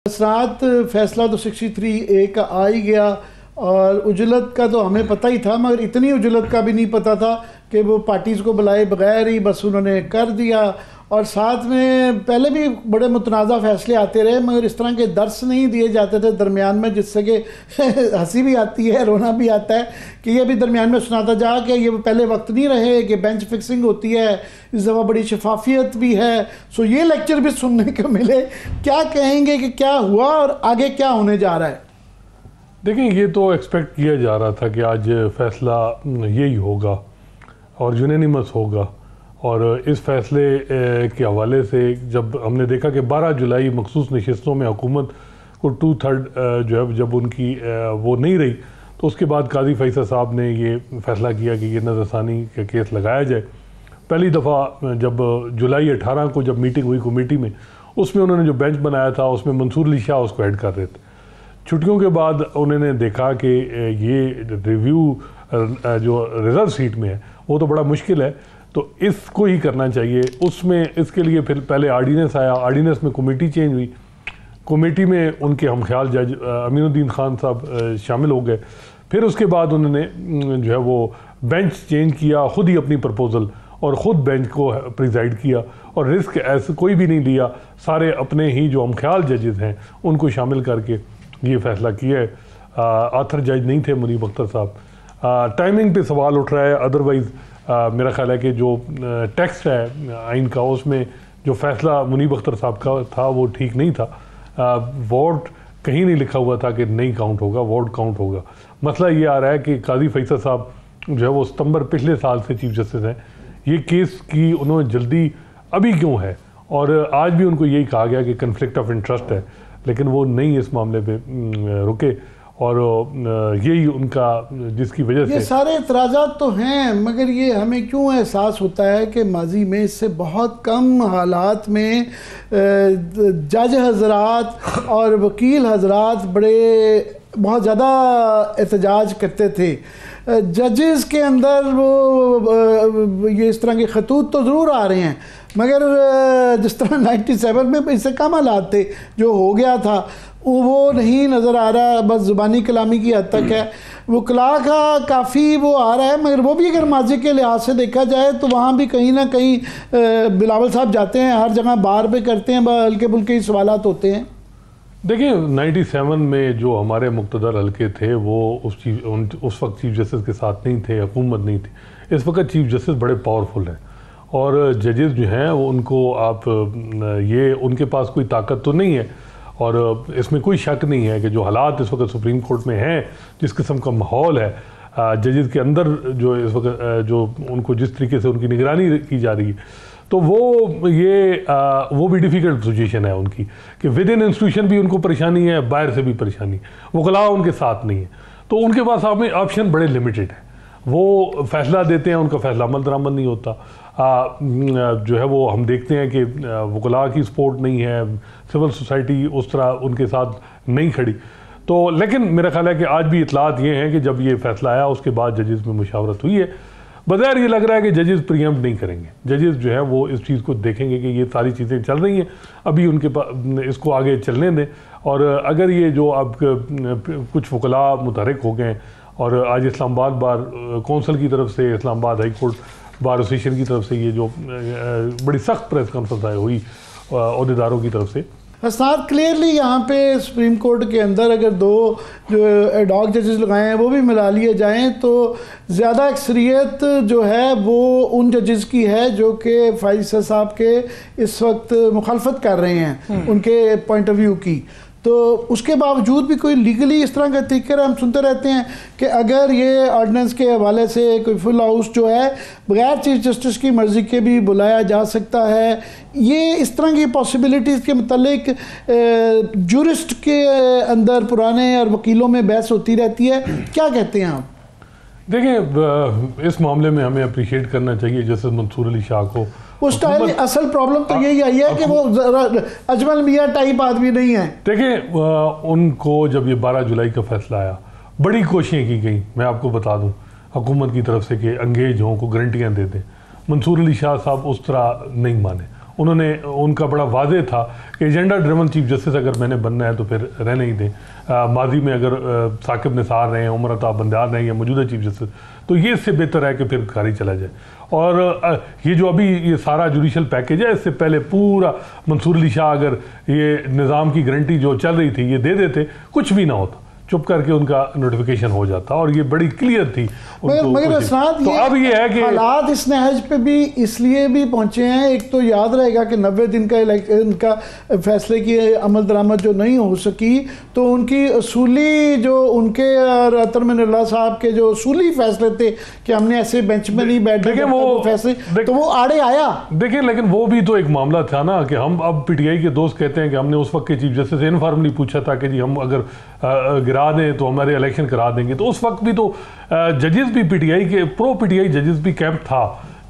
असरात फैसला तो 63A का आ ही गया और उजलत का तो हमें पता ही था, मगर इतनी उजलत का भी नहीं पता था कि वो पार्टीज़ को बुलाए बगैर ही बस उन्होंने कर दिया। और साथ में पहले भी बड़े मुतनाज़ा फ़ैसले आते रहे, मगर इस तरह के दर्स नहीं दिए जाते थे दरमियान में, जिससे कि हंसी भी आती है, रोना भी आता है कि ये भी दरमियान में सुनाता जा कि ये पहले वक्त नहीं रहे कि बेंच फिक्सिंग होती है, इस दफ़ा बड़ी शफाफियत भी है। सो ये लेक्चर भी सुनने को मिले। क्या कहेंगे कि क्या हुआ और आगे क्या होने जा रहा है? देखिए, ये तो एक्सपेक्ट किया जा रहा था कि आज फैसला यही होगा और यूनानिमस होगा। और इस फैसले के हवाले से जब हमने देखा कि 12 जुलाई मखसूस नशिस्तों में हुकूमत को 2/3 जो है जब उनकी वो नहीं रही, तो उसके बाद काजी फैसल साहब ने ये फैसला किया कि ये नज़रसानी का केस लगाया जाए। पहली दफ़ा जब जुलाई 18 को जब मीटिंग हुई कमेटी में, उसमें उन्होंने जो बेंच बनाया था उसमें मंसूर अली शाह उसको ऐड कर रहे थे। छुट्टियों के बाद उन्होंने देखा कि ये रिव्यू जो रिजर्व सीट में है वो तो बड़ा मुश्किल है, तो इसको ही करना चाहिए। उसमें इसके लिए फिर पहले आर्डीनेंस आया, आर्डीनेंस में कमेटी चेंज हुई, कमेटी में उनके हमख्याल जज अमीनुद्दीन खान साहब शामिल हो गए। फिर उसके बाद उन्होंने जो है वो बेंच चेंज किया, ख़ुद ही अपनी प्रपोज़ल और ख़ुद बेंच को प्रिजाइड किया और रिस्क ऐसे कोई भी नहीं लिया, सारे अपने ही जो हमख्याल जजेस हैं उनको शामिल करके ये फ़ैसला किया है। आथर जज नहीं थे मुनीब अख्तर साहब। टाइमिंग पे सवाल उठ रहा है, अदरवाइज़ मेरा ख्याल है कि जो टेक्स्ट है आइन का उसमें जो फ़ैसला मुनीब अख्तर साहब का था वो ठीक नहीं था। वोट कहीं नहीं लिखा हुआ था कि नहीं काउंट होगा, वोट काउंट होगा। मसला ये आ रहा है कि काजी फैसल साहब जो है वो सितंबर पिछले साल से चीफ जस्टिस हैं। ये केस की उन्होंने जल्दी अभी क्यों है, और आज भी उनको यही कहा गया कि कन्फ्लिक्ट ऑफ इंटरेस्ट है, लेकिन वो नहीं इस मामले पे रुके और यही उनका जिसकी वजह से ये सारे एतराज़ात तो हैं, मगर ये हमें क्यों एहसास होता है कि माजी में इससे बहुत कम हालात में जज हजरात और वकील हजरात बहुत ज़्यादा एहतजाज करते थे। जजेस के अंदर वो ये इस तरह के खतूत तो ज़रूर आ रहे हैं, मगर जिस तरह 97 में इससे कम हालात थे, जो हो गया था वो नहीं नज़र आ रहा, बस ज़ुबानी कलामी की हद तक है। वो कला का काफ़ी वो आ रहा है, मगर वो भी अगर माजी के लिहाज से देखा जाए तो वहाँ भी कहीं ना कहीं बिलावल साहब जाते हैं, हर जगह बार पे करते हैं, हल्के फुल्के ही सवालात होते हैं। देखिए 97 में जो हमारे मुक़्तदर हल्के थे वो उस वक्त चीफ जस्टिस के साथ नहीं थे, हुकूमत नहीं थी। इस वक्त चीफ जस्टिस बड़े पावरफुल हैं और जजेस जो हैं वो उनको आप ये उनके पास कोई ताकत तो नहीं है, और इसमें कोई शक नहीं है कि जो हालात इस वक्त सुप्रीम कोर्ट में हैं, जिस किस्म का माहौल है जजेस के अंदर, जो इस वक्त जो उनको जिस तरीके से उनकी निगरानी की जा रही है, तो वो भी डिफ़िकल्ट सिचुएशन है उनकी कि विद इन इंस्टीट्यूशन भी उनको परेशानी है, बाहर से भी परेशानी है, वकला उनके साथ नहीं है, तो उनके पास ऑप्शन बड़े लिमिटेड है। वो फैसला देते हैं, उनका फैसला अमल दरामद नहीं होता। जो है वो हम देखते हैं कि वकला की सपोर्ट नहीं है, सिविल सोसाइटी उस तरह उनके साथ नहीं खड़ी। तो लेकिन मेरा ख्याल है कि आज भी इतलात ये हैं कि जब ये फैसला आया उसके बाद जजेस में मुशावरत हुई है, बज़ाहिर ये लग रहा है कि जजेस प्रीएम्प्ट नहीं करेंगे। जजेस जो है वो इस चीज़ को देखेंगे कि ये सारी चीज़ें चल रही हैं, अभी उनके पास इसको आगे चलने दें, और अगर ये जो अब कुछ वकला मुतहरिक हो गए और आज इस्लामाबाद बार कौंसिल की तरफ से, Islamabad high court bar association की तरफ से ये जो बड़ी सख्त प्रेस कॉन्फ्रेंस हुई अहदेदारों की तरफ से, हसनात क्लियरली यहाँ पे सुप्रीम कोर्ट के अंदर अगर दो जो एडॉक जजेस लगाए हैं वो भी मिला लिए जाएं तो ज़्यादा अक्सरियत जो है वो उन जजेस की है जो कि फैसल साहब के इस वक्त मुखालफत कर रहे हैं उनके पॉइंट ऑफ व्यू की। तो उसके बावजूद भी कोई लीगली इस तरह का तरीके हम सुनते रहते हैं कि अगर ये ऑर्डिनेंस के हवाले से कोई फुल हाउस जो है बगैर चीफ जस्टिस की मर्ज़ी के भी बुलाया जा सकता है। ये इस तरह की पॉसिबिलिटीज़ के मतलब जूरिस्ट के अंदर पुराने और वकीलों में बहस होती रहती है, क्या कहते हैं आप? देखिए इस मामले में हमें अप्रिशिएट करना चाहिए जस्टिस मंसूर अली शाह को। उस टाइम असल प्रॉब्लम तो यही आई है कि वो अजमल मियाँ टाइप आदमी नहीं है। देखिए उनको जब ये 12 जुलाई का फैसला आया, बड़ी कोशिशें की गई, मैं आपको बता दूं, हुकूमत की तरफ से कि अंगेज हों को गारंटियाँ दे दें। मंसूर अली शाह साहब उस तरह नहीं माने, उन्होंने उनका बड़ा वाज़ेह था कि एजेंडा ड्रिवन चीफ जस्टिस अगर मैंने बनना है तो फिर रहने ही दें। माजी में अगर साकिब निसार रहे हैं, उमर अता बंदार रहे हैं या मौजूदा चीफ जस्टिस, तो ये इससे बेहतर है कि फिर खारिज चला जाए। और ये जो अभी ये सारा जुडिशल पैकेज है, इससे पहले पूरा मंसूर अली शाह अगर ये निज़ाम की गारंटी जो चल रही थी ये दे देते, कुछ भी ना होता, चुप करके उनका नोटिफिकेशन हो जाता और ये बड़ी क्लियर थी। मगर असनाद तो अब ये है कि हालात इस नहज पे भी इसलिए भी पहुंचे हैं। एक तो याद रहेगा कि 90 दिन का इलेक्शन का फैसले की अमल दरामद जो नहीं हो सकी, तो उनकी असूली जो उनके और अतर मिनल्लाह साहब के जो असूली फैसले थे कि हमने ऐसे बेंच में नहीं बैठे, वो फैसले तो वो आड़े आया। देखिए, लेकिन वो भी तो एक मामला था ना कि हम अब पीटीआई के दोस्त कहते हैं कि हमने उस वक्त के चीफ जस्टिस से इनफॉर्मली पूछा था कि जी हम अगर गिरा दें तो हमारे इलेक्शन करा देंगे। तो उस वक्त भी तो जजेस भी पीटीआई के प्रो पीटीआई जजेस भी कैंप था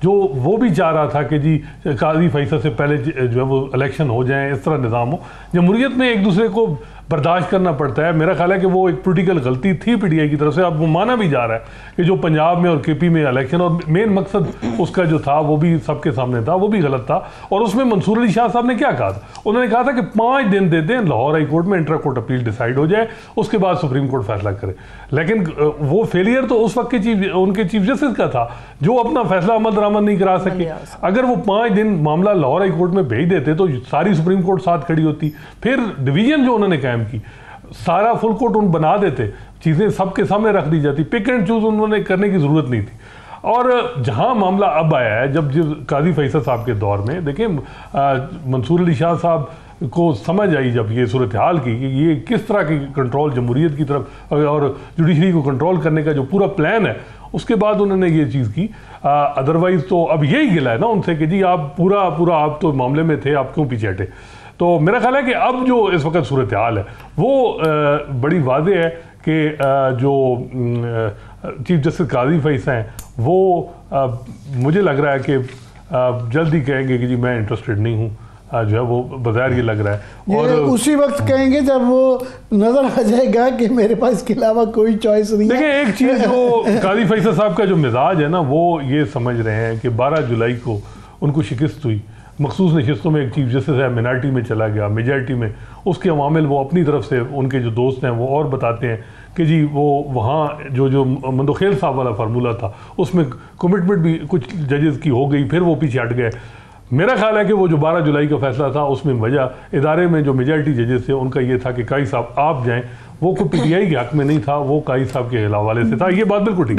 जो वो भी चाह रहा था कि जी काजी फैसल से पहले जो है वो इलेक्शन हो जाए, इस तरह निज़ाम हो। जमहूरियत में एक दूसरे को बर्दाश्त करना पड़ता है। मेरा ख्याल है कि वो एक पोलिटिकल गलती थी पीटीआई की तरफ से। अब वो माना भी जा रहा है कि जो पंजाब में और केपी में इलेक्शन और मेन मकसद उसका जो था वो भी सबके सामने था, वो भी गलत था। और उसमें मंसूर अली शाह साहब ने क्या कहा था? उन्होंने कहा था कि 5 दिन दे दें, लाहौर हाई कोर्ट में इंट्रा कोर्ट अपील डिसाइड हो जाए, उसके बाद सुप्रीम कोर्ट फैसला करे। लेकिन वो फेलियर तो उस वक्त के उनके चीफ जस्टिस का था जो अपना फैसला अमल दरामद नहीं करा सके। अगर वो 5 दिन मामला लाहौर हाई कोर्ट में भेज देते तो सारी सुप्रीम कोर्ट साथ खड़ी होती। फिर डिवीजन जो उन्होंने कायम की, सारा फुल कोर्ट उन बना देते, चीज़ें सबके सामने रख दी जाती, पिक एंड चूज उन्होंने करने की ज़रूरत नहीं थी। और जहां मामला अब आया है, जब काजी फैसल साहब के दौर में देखें, मंसूर अली शाह साहब को समझ आई जब ये सूरत हाल की कि ये किस तरह की कंट्रोल जमहूरियत की तरफ और जुडिशरी को कंट्रोल करने का जो पूरा प्लान है, उसके बाद उन्होंने ये चीज़ की। अदरवाइज तो अब यही गिला है ना उनसे कि जी आप पूरा आप तो मामले में थे, आप क्यों पीछे हटे। तो मेरा ख्याल है कि अब जो इस वक्त सूरत हाल है वो बड़ी वाज़ेह है कि जो चीफ जस्टिस काजी फैसल हैं वो मुझे लग रहा है कि जल्दी कहेंगे कि जी मैं इंटरेस्टेड नहीं हूँ, जो है वो बाजार ये लग रहा है। और उसी वक्त कहेंगे जब वो नजर आ जाएगा कि मेरे पास इसके अलावा कोई चॉइस नहीं है। देखिए, एक चीज़ जो काजी फैसल साहब का जो मिजाज है ना, वो ये समझ रहे हैं कि 12 जुलाई को उनको शिकस्त हुई, मखसूस नशिस्तों में एक चीफ जस्टिस है मिनॉरिटी में चला गया, मेजॉरिटी में उसके अवामिल वो अपनी तरफ से उनके जो दोस्त हैं वो और बताते हैं कि जी वो वहाँ जो मंदोखेल साहब वाला फार्मूला था उसमें कमिटमेंट भी कुछ जजेस की हो गई, फिर वो पीछे हट गए। मेरा ख्याल है कि वो जो 12 जुलाई का फैसला था उसमें वजह इदारे में जो मेजॉरिटी जजेस थे उनका ये था कि काई साहब आप जाएँ, वो कोई पीटीआई के हक में नहीं था, वो काई साहब के हवाले से था। ये बात बिल्कुल ठीक है।